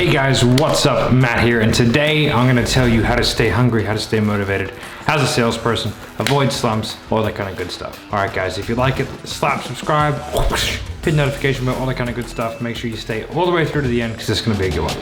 Hey guys, what's up? Matt here, and today I'm gonna tell you how to stay hungry, how to stay motivated as a salesperson, avoid slumps, all that kind of good stuff. All right guys, if you like it, slap subscribe, hit the notification bell, all that kind of good stuff. Make sure you stay all the way through to the end because this is gonna be a good one.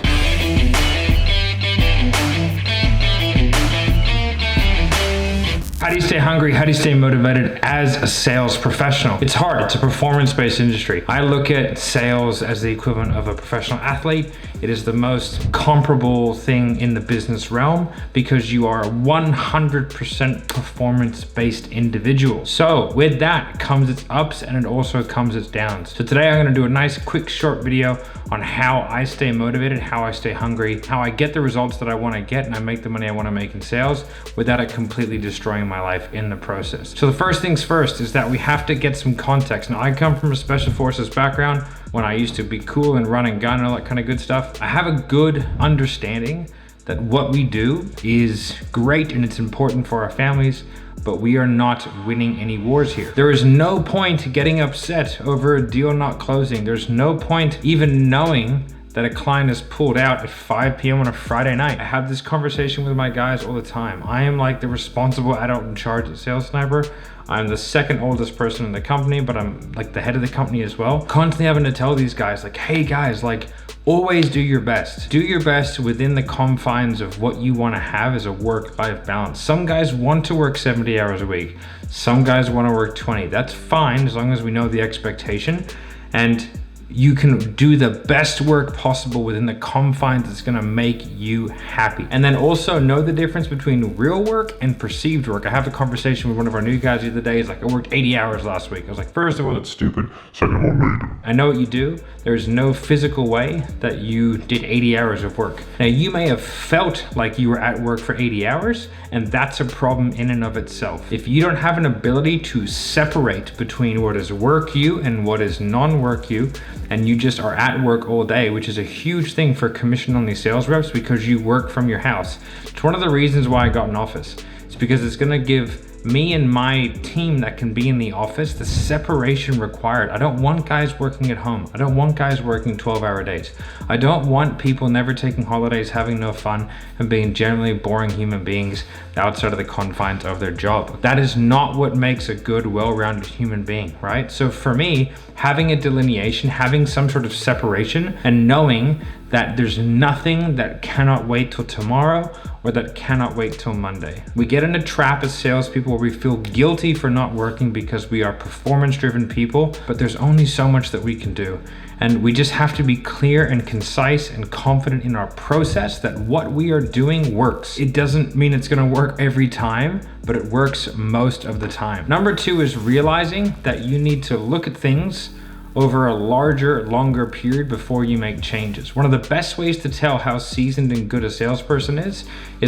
How do you stay hungry? How do you stay motivated as a sales professional? It's hard. It's a performance-based industry. I look at sales as the equivalent of a professional athlete. It is the most comparable thing in the business realm because you are a 100% performance-based individual. So with that comes its ups and it also comes its downs. So today I'm gonna do a nice, quick, short video on how I stay motivated, how I stay hungry, how I get the results that I wanna get and I make the money I wanna make in sales without it completely destroying my life in the process. So the first things first is that we have to get some context. Now I come from a special forces background when I used to be cool and run and gun and all that kind of good stuff. I have a good understanding that what we do is great and it's important for our families, but we are not winning any wars here. There is no point getting upset over a deal not closing. There's no point even knowing that a client is pulled out at 5 p.m. on a Friday night. I have this conversation with my guys all the time. I am like the responsible adult in charge at Sales Sniper. I'm the second oldest person in the company, but I'm like the head of the company as well. Constantly having to tell these guys like, hey guys, like always do your best. Do your best within the confines of what you want to have as a work-life balance. Some guys want to work 70 hours a week. Some guys want to work 20. That's fine as long as we know the expectation. And you can do the best work possible within the confines that's gonna make you happy. And then also know the difference between real work and perceived work. I had a conversation with one of our new guys the other day. He's like, I worked 80 hours last week. I was like, first of all, that's stupid. Second of all, no. I know what you do. There's no physical way that you did 80 hours of work. Now you may have felt like you were at work for 80 hours and that's a problem in and of itself. If you don't have an ability to separate between what is work you and what is non-work you, and you just are at work all day, which is a huge thing for commission-only sales reps because you work from your house. It's one of the reasons why I got an office. It's because it's gonna give me and my team that can be in the office the separation required. I don't want guys working at home. I don't want guys working 12-hour days. I don't want people never taking holidays, having no fun, and being generally boring human beings outside of the confines of their job. That is not what makes a good, well-rounded human being, right? So for me, having a delineation, having some sort of separation, and knowing that there's nothing that cannot wait till tomorrow or that cannot wait till Monday. We get in a trap as salespeople where we feel guilty for not working because we are performance-driven people, but there's only so much that we can do. And we just have to be clear and concise and confident in our process that what we are doing works. It doesn't mean it's gonna work every time, but it works most of the time. Number two is realizing that you need to look at things over a longer period before you make changes. One of the best ways to tell how seasoned and good a salesperson is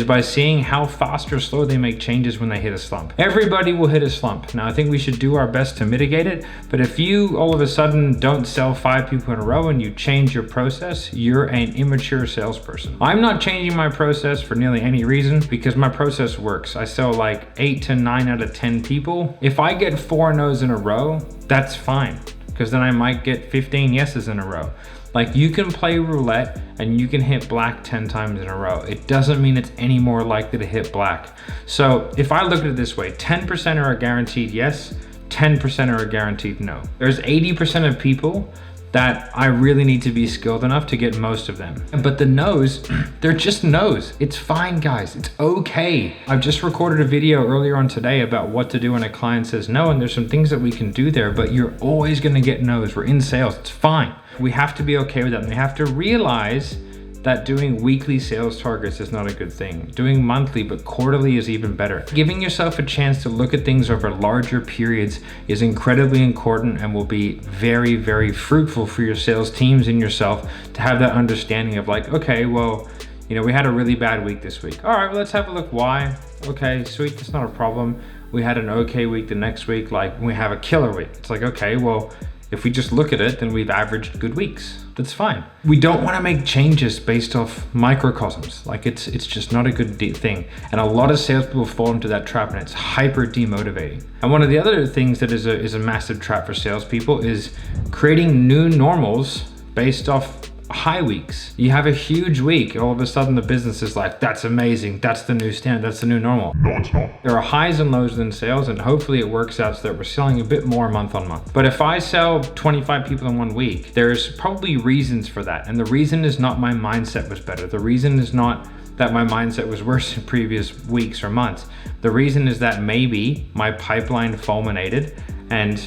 by seeing how fast or slow they make changes when they hit a slump. Everybody will hit a slump. Now, I think we should do our best to mitigate it, but if you all of a sudden don't sell 5 people in a row and you change your process, you're an immature salesperson. I'm not changing my process for nearly any reason because my process works. I sell like 8 to 9 out of 10 people. If I get 4 no's in a row, that's fine, because then I might get 15 yeses in a row. Like you can play roulette and you can hit black 10 times in a row. It doesn't mean it's any more likely to hit black. So if I look at it this way, 10% are a guaranteed yes, 10% are a guaranteed no. There's 80% of people that I really need to be skilled enough to get most of them. But the no's, they're just no's. It's fine, guys, it's okay. I've just recorded a video earlier on today about what to do when a client says no, and there's some things that we can do there, but you're always gonna get no's. We're in sales, it's fine. We have to be okay with that, and we have to realize that doing weekly sales targets is not a good thing. Doing monthly, but quarterly is even better. Giving yourself a chance to look at things over larger periods is incredibly important and will be very, very fruitful for your sales teams and yourself to have that understanding of like, okay, well, you know, we had a really bad week this week. All right, well, let's have a look why. Okay, sweet, that's not a problem. We had an okay week the next week, like we have a killer week. It's like, okay, well, if we just look at it, then we've averaged good weeks. That's fine. We don't want to make changes based off microcosms. Like it's just not a good thing. And a lot of salespeople fall into that trap, and it's hyper demotivating. And one of the other things that is a massive trap for salespeople is creating new normals based off high weeks. You have a huge week, all of a sudden the business is like, that's amazing, that's the new standard, that's the new normal. No, it's not. There are highs and lows in sales, and hopefully it works out so that we're selling a bit more month on month. But if I sell 25 people in 1 week, there's probably reasons for that. And the reason is not my mindset was better. The reason is not that my mindset was worse in previous weeks or months. The reason is that maybe my pipeline fulminated and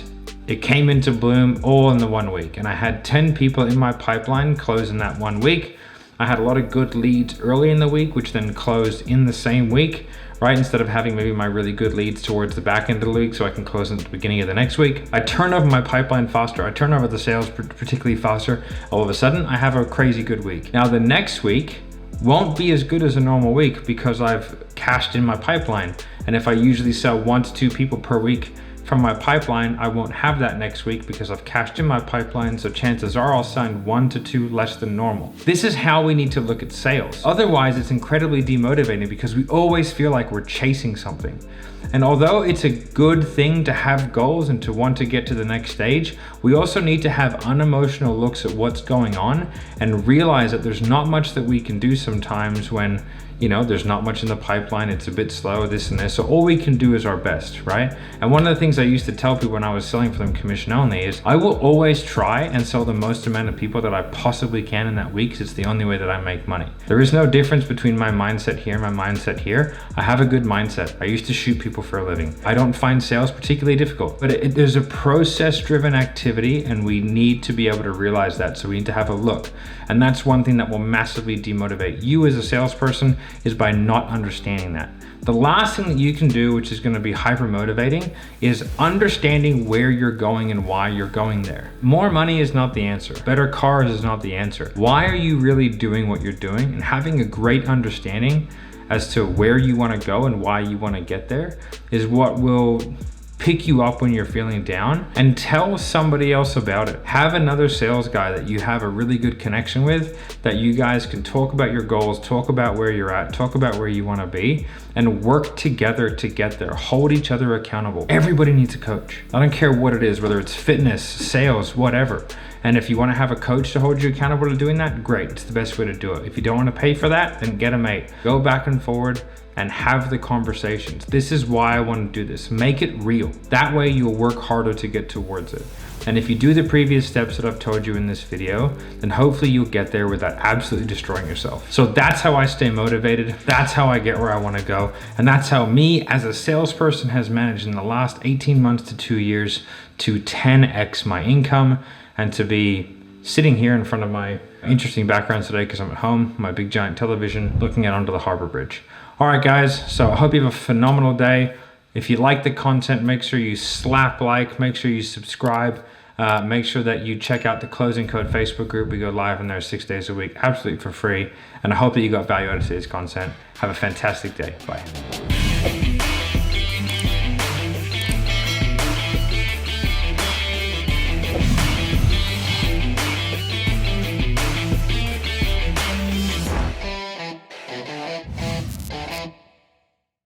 it came into bloom all in the 1 week. And I had 10 people in my pipeline close in that 1 week. I had a lot of good leads early in the week, which then closed in the same week, right? Instead of having maybe my really good leads towards the back end of the week so I can close in at the beginning of the next week. I turn over my pipeline faster. I turn over the sales particularly faster. All of a sudden, I have a crazy good week. Now the next week won't be as good as a normal week because I've cashed in my pipeline. And if I usually sell 1 to 2 people per week from my pipeline, I won't have that next week because I've cashed in my pipeline, so chances are I'll sign 1 to 2 less than normal. This is how we need to look at sales. Otherwise, it's incredibly demotivating because we always feel like we're chasing something. And although it's a good thing to have goals and to want to get to the next stage, we also need to have unemotional looks at what's going on and realize that there's not much that we can do sometimes when, you know, there's not much in the pipeline, it's a bit slow, this and this. So all we can do is our best, right? And one of the things I used to tell people when I was selling for them commission only is I will always try and sell the most amount of people that I possibly can in that week because it's the only way that I make money. There is no difference between my mindset here and my mindset here. I have a good mindset. I used to shoot people for a living. I don't find sales particularly difficult, but there's a process-driven activity and we need to be able to realize that. So we need to have a look. And that's one thing that will massively demotivate you as a salesperson is by not understanding that. The last thing that you can do, which is going to be hyper motivating, is understanding where you're going and why you're going there. More money is not the answer. Better cars is not the answer. Why are you really doing what you're doing? And having a great understanding as to where you want to go and why you want to get there is what will pick you up when you're feeling down, and tell somebody else about it. Have another sales guy that you have a really good connection with, that you guys can talk about your goals, talk about where you're at, talk about where you want to be, and work together to get there. Hold each other accountable. Everybody needs a coach. I don't care what it is, whether it's fitness, sales, whatever. And if you want to have a coach to hold you accountable to doing that, great. It's the best way to do it. If you don't want to pay for that, then get a mate. Go back and forward and have the conversations. This is why I want to do this. Make it real. That way you'll work harder to get towards it. And if you do the previous steps that I've told you in this video, then hopefully you'll get there without absolutely destroying yourself. So that's how I stay motivated. That's how I get where I want to go. And that's how me as a salesperson has managed in the last 18 months to 2 years to 10x my income and to be sitting here in front of my interesting background today because I'm at home, my big giant television, looking out onto the harbor bridge. All right, guys, so I hope you have a phenomenal day. If you like the content, make sure you slap like, make sure you subscribe, make sure that you check out the Closing Code Facebook group. We go live in there 6 days a week, absolutely for free. And I hope that you got value out of today's content. Have a fantastic day. Bye.